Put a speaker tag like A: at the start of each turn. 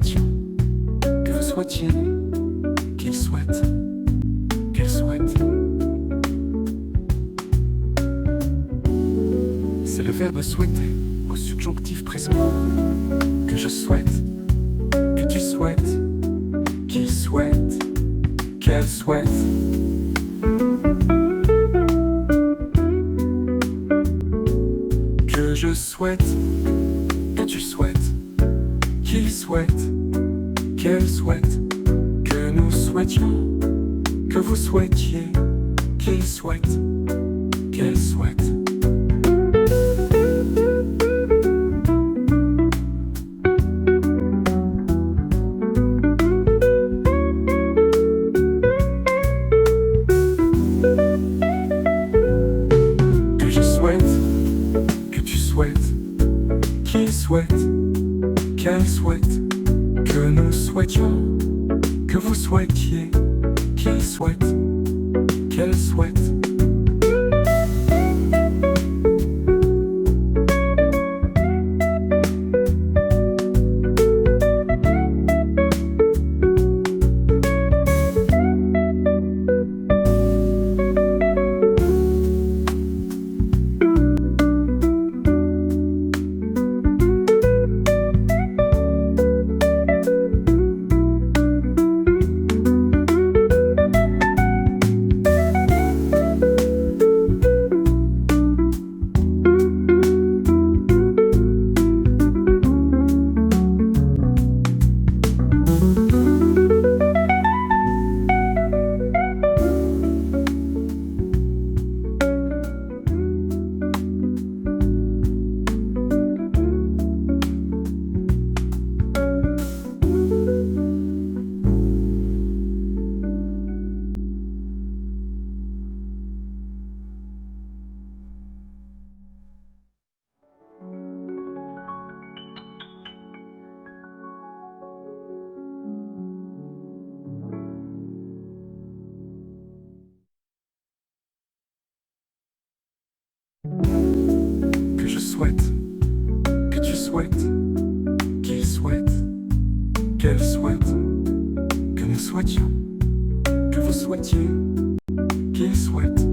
A: souhaitions, que vous souhaitiez, qu'il souhaite, qu'elle souhaite. C'est le verbe souhaiter au subjonctif présent. Que je souhaite, que tu souhaites, qu'il souhaite, qu'elle souhaite. Que je souhaite, que tu souhaites, qu'il souhaite, qu'elle souhaite. Que nous souhaitions, que vous souhaitiez, qu'il souhaite, qu'elle souhaite. Que je souhaite, que tu souhaites, qu'il souhaite, qu'elle souhaite. Que nous souhaitions, que vous souhaitiez, qu'il souhaite, qu'elle souhaite. Que je souhaite, que tu souhaites, qu'il souhaite, qu'elle souhaite. Que nous souhaitions, que vous souhaitiez, qu'il souhaite,